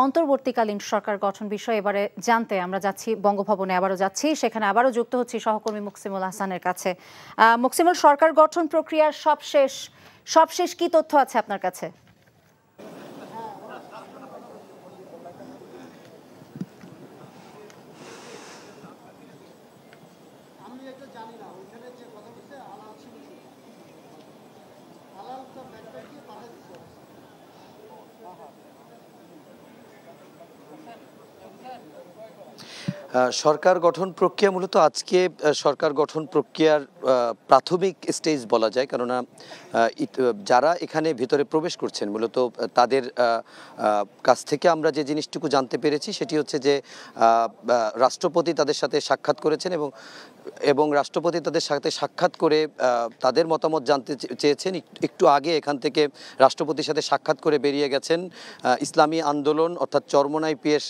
অন্তর্বর্তীকালীন সরকার গঠন বিষয়ে এবারে জানতে আমরা যাচ্ছি বঙ্গভবনে, আবারও যাচ্ছি সেখানে, আবারও যুক্ত হচ্ছি সহকর্মী মুকসিমুল হাসানের কাছে। মুকসিমুল, সরকার গঠন প্রক্রিয়ার সবশেষ কি তথ্য আছে আপনার কাছে? সরকার গঠন প্রক্রিয়া মূলত আজকে সরকার গঠন প্রক্রিয়ার প্রাথমিক স্টেজ বলা যায়, কেননা যারা এখানে ভিতরে প্রবেশ করছেন মূলত তাদের কাছ থেকে আমরা যে জিনিসটুকু জানতে পেরেছি সেটি হচ্ছে যে রাষ্ট্রপতি তাদের সাথে সাক্ষাৎ করেছেন এবং রাষ্ট্রপতি তাদের সাথে সাক্ষাৎ করে তাদের মতামত জানতে চেয়েছেন। একটু আগে এখান থেকে রাষ্ট্রপতির সাথে সাক্ষাৎ করে বেরিয়ে গেছেন ইসলামী আন্দোলন অর্থাৎ চরমোনাই পীর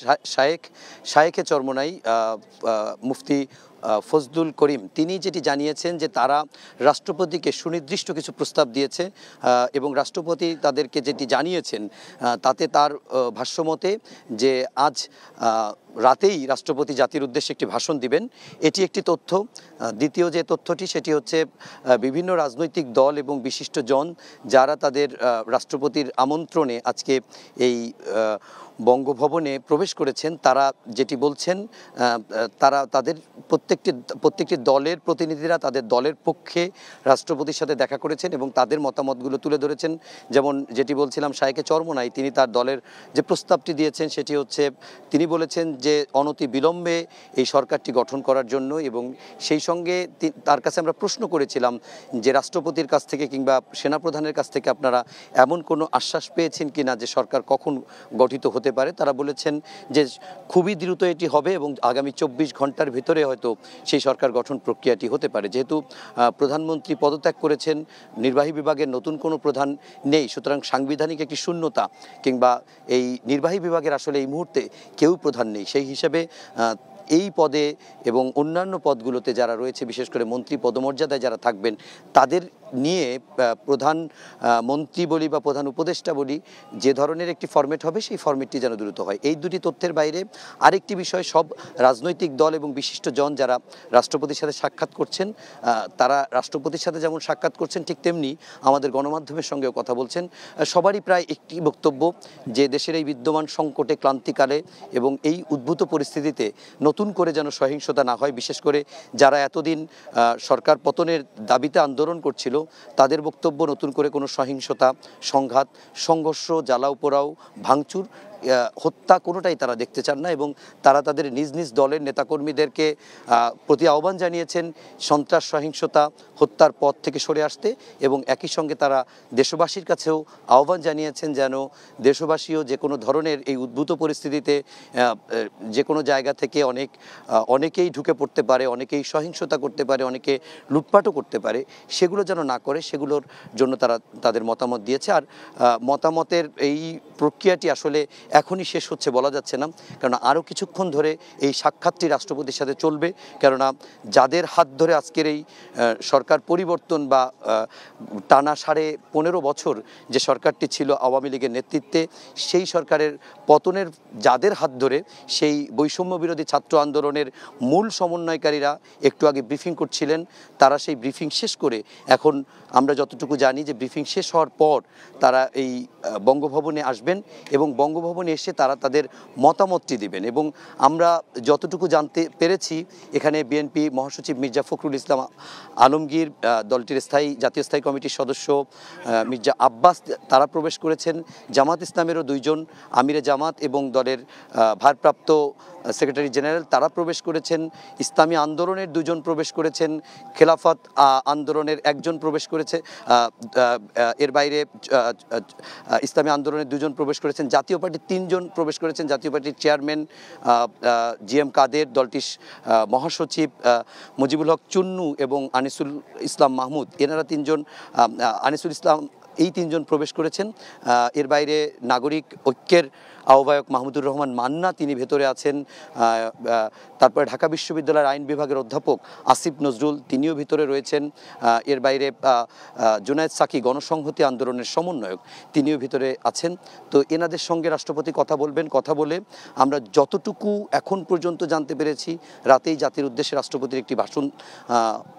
শায়েখে চরমোনাই মুফতি ফজলুল করিম। তিনি যেটি জানিয়েছেন যে তারা রাষ্ট্রপতিকে সুনির্দিষ্ট কিছু প্রস্তাব দিয়েছে এবং রাষ্ট্রপতি তাদেরকে যেটি জানিয়েছেন তাতে তার ভাষ্যমতে যে আজ রাতেই রাষ্ট্রপতি জাতির উদ্দেশ্যে একটি ভাষণ দিবেন, এটি একটি তথ্য। দ্বিতীয় যে তথ্যটি সেটি হচ্ছে বিভিন্ন রাজনৈতিক দল এবং বিশিষ্টজন যারা তাদের রাষ্ট্রপতির আমন্ত্রণে আজকে এই বঙ্গভবনে প্রবেশ করেছেন, তারা যেটি বলছেন তারা তাদের প্রত্যেকটি দলের প্রতিনিধিরা তাদের দলের পক্ষে রাষ্ট্রপতির সাথে দেখা করেছেন এবং তাদের মতামতগুলো তুলে ধরেছেন। যেমন যেটি বলছিলাম, শায়েখে চরমোনাই তিনি তার দলের যে প্রস্তাবটি দিয়েছেন সেটি হচ্ছে তিনি বলেছেন যে অনতি বিলম্বে এই সরকারটি গঠন করার জন্য, এবং সেই সঙ্গে তার কাছে আমরা প্রশ্ন করেছিলাম যে রাষ্ট্রপতির কাছ থেকে কিংবা সেনাপ্রধানের কাছ থেকে আপনারা এমন কোনো আশ্বাস পেয়েছেন কিনা যে সরকার কখন গঠিত হতে পারে। তারা বলেছেন যে খুবই দ্রুত এটি হবে এবং আগামী 24 ঘন্টার ভিতরে হয়তো সেই সরকার গঠন প্রক্রিয়াটি হতে পারে। যেহেতু প্রধানমন্ত্রী পদত্যাগ করেছেন, নির্বাহী বিভাগের নতুন কোনো প্রধান নেই, সুতরাং সাংবিধানিক একটি শূন্যতা কিংবা এই নির্বাহী বিভাগের আসলে এই মুহূর্তে কেউ প্রধান নেই। সেই হিসাবে এই পদে এবং অন্যান্য পদগুলোতে যারা রয়েছে, বিশেষ করে মন্ত্রী পদমর্যাদায় যারা থাকবেন, তাদের নিয়ে প্রধান মন্ত্রী বলি বা প্রধান উপদেষ্টা বলি, যে ধরনের একটি ফরম্যাট হবে সেই ফরম্যাটটি যেন দ্রুত হয়। এই দুটি তথ্যের বাইরে আরেকটি বিষয়, সব রাজনৈতিক দল এবং বিশিষ্টজন যারা রাষ্ট্রপতির সাথে সাক্ষাৎ করছেন, তারা রাষ্ট্রপতির সাথে যেমন সাক্ষাৎ করছেন ঠিক তেমনি আমাদের গণমাধ্যমের সঙ্গেও কথা বলছেন। সবারই প্রায় একটি বক্তব্য যে দেশের এই বিদ্যমান সংকটে, ক্লান্তিকালে এবং এই উদ্ভূত পরিস্থিতিতে নতুন করে যেন সহিংসতা না হয়। বিশেষ করে যারা এতদিন সরকার পতনের দাবিতে আন্দোলন করছিল, তাদের বক্তব্য নতুন করে কোনো সহিংসতা, সংঘাত, সংঘর্ষ, জ্বালাও পোড়াও, ভাঙচুর, হত্যা কোনোটাই তারা দেখতে চান না এবং তারা তাদের নিজ নিজ দলের নেতাকর্মীদেরকে প্রতি আহ্বান জানিয়েছেন সন্ত্রাস, সহিংসতা, হত্যার পথ থেকে সরে আসতে, এবং একই সঙ্গে তারা দেশবাসীর কাছেও আহ্বান জানিয়েছেন যেন দেশবাসীও যে কোনো ধরনের এই উদ্ভূত পরিস্থিতিতে যে কোনো জায়গা থেকে অনেকেই ঢুকে পড়তে পারে, অনেকেই সহিংসতা করতে পারে, অনেকে লুটপাটও করতে পারে, সেগুলো যেন না করে, সেগুলোর জন্য তারা তাদের মতামত দিয়েছে। আর মতামতের এই প্রক্রিয়াটি আসলে এখনই শেষ হচ্ছে বলা যাচ্ছে না, কেননা আরও কিছুক্ষণ ধরে এই সাক্ষাৎটি রাষ্ট্রপতির সাথে চলবে। কেননা যাদের হাত ধরে আজকের এই সরকার পরিবর্তন বা টানা 15.5 বছর যে সরকারটি ছিল আওয়ামী লীগের নেতৃত্বে, সেই সরকারের পতনের যাদের হাত ধরে সেই বৈষম্য বিরোধী ছাত্র আন্দোলনের মূল সমন্বয়কারীরা একটু আগে ব্রিফিং করছিলেন, তারা সেই ব্রিফিং শেষ করে এখন আমরা যতটুকু জানি যে ব্রিফিং শেষ হওয়ার পর তারা এই বঙ্গভবনে আসবেন এবং বঙ্গভবনে এসে তারা তাদের মতামতটি দিবেন। এবং আমরা যতটুকু জানতে পেরেছি, এখানে বিএনপি মহাসচিব মির্জা ফখরুল ইসলাম আলমগীর, দলটির জাতীয় স্থায়ী কমিটির সদস্য মির্জা আব্বাস, তারা প্রবেশ করেছেন। জামাত ইসলামেরও 2 জন আমিরে জামাত এবং দলের ভারপ্রাপ্ত সেক্রেটারি জেনারেল তারা প্রবেশ করেছেন। ইসলামী আন্দোলনের 2 জন প্রবেশ করেছেন, খেলাফত আন্দোলনের 1 জন প্রবেশ করেছে, এর বাইরে ইসলামী আন্দোলনের 2 জন প্রবেশ করেছেন, জাতীয় পার্টির 3 জন প্রবেশ করেছেন। জাতীয় পার্টির চেয়ারম্যান GM কাদের, দলটির মহাসচিব মুজিবুল হক চুন্নু এবং আনিসুল ইসলাম মাহমুদ, এনারা 3 জন, আনিসুল ইসলাম, এই 3 জন প্রবেশ করেছেন। এর বাইরে নাগরিক ঐক্যের আহ্বায়ক মাহমুদুর রহমান মান্না তিনি ভেতরে আছেন, তারপরে ঢাকা বিশ্ববিদ্যালয়ের আইন বিভাগের অধ্যাপক আসিফ নজরুল তিনিও ভিতরে রয়েছেন, এর বাইরে জুনায়েদ সাকি গণসংহতি আন্দোলনের সমন্বয়ক তিনিও ভিতরে আছেন। তো এনাদের সঙ্গে রাষ্ট্রপতি কথা বলবেন। কথা বলে আমরা যতটুকু এখন পর্যন্ত জানতে পেরেছি, রাতেই জাতির উদ্দেশ্যে রাষ্ট্রপতির একটি ভাষণ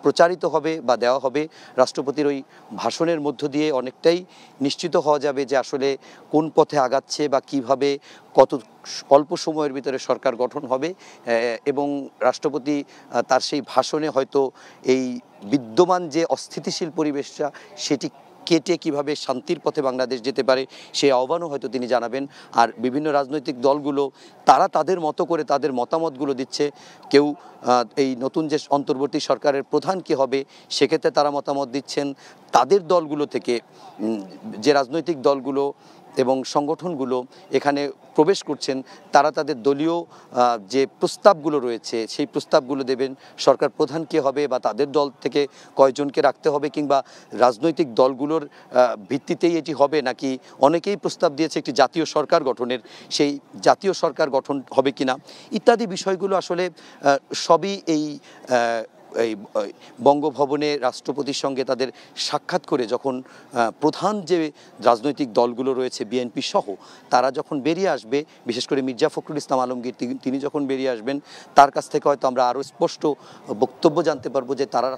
প্রচারিত হবে বা দেওয়া হবে। রাষ্ট্রপতির ওই ভাষণের মধ্য দিয়ে অনেকটাই নিশ্চিত হওয়া যাবে যে আসলে কোন পথে আগাচ্ছে বা কিভাবে কত অল্প সময়ের ভিতরে সরকার গঠন হবে, এবং রাষ্ট্রপতি তার সেই ভাষণে হয়তো এই বিদ্যমান যে অস্থিতিশীল পরিবেশটা সেটি কেটে কিভাবে শান্তির পথে বাংলাদেশ যেতে পারে সেই আহ্বানও হয়তো তিনি জানাবেন। আর বিভিন্ন রাজনৈতিক দলগুলো তারা তাদের মতো করে তাদের মতামতগুলো দিচ্ছে। কেউ এই নতুন যে অন্তর্বর্তী সরকারের প্রধান কে হবে সেক্ষেত্রে তারা মতামত দিচ্ছেন। তাদের দলগুলো থেকে যে রাজনৈতিক দলগুলো এবং সংগঠনগুলো এখানে প্রবেশ করছেন তারা তাদের দলীয় যে প্রস্তাবগুলো রয়েছে সেই প্রস্তাবগুলো দেবেন। সরকার প্রধান কে হবে বা তাদের দল থেকে কয়জনকে রাখতে হবে, কিংবা রাজনৈতিক দলগুলোর ভিত্তিতেই এটি হবে, নাকি অনেকেই প্রস্তাব দিয়েছে একটি জাতীয় সরকার গঠনের, সেই জাতীয় সরকার গঠন হবে কিনা ইত্যাদি বিষয়গুলো আসলে সবই এই বঙ্গভবনে রাষ্ট্রপতির সঙ্গে তাদের সাক্ষাৎ করে যখন প্রধান যে রাজনৈতিক দলগুলো রয়েছে বিএনপি সহ তারা যখন বেরিয়ে আসবে, বিশেষ করে মির্জা ফখরুল ইসলাম আলমগীর তিনি যখন বেরিয়ে আসবেন, তার কাছ থেকে হয়তো আমরা আরও স্পষ্ট বক্তব্য জানতে পারবো যে তারা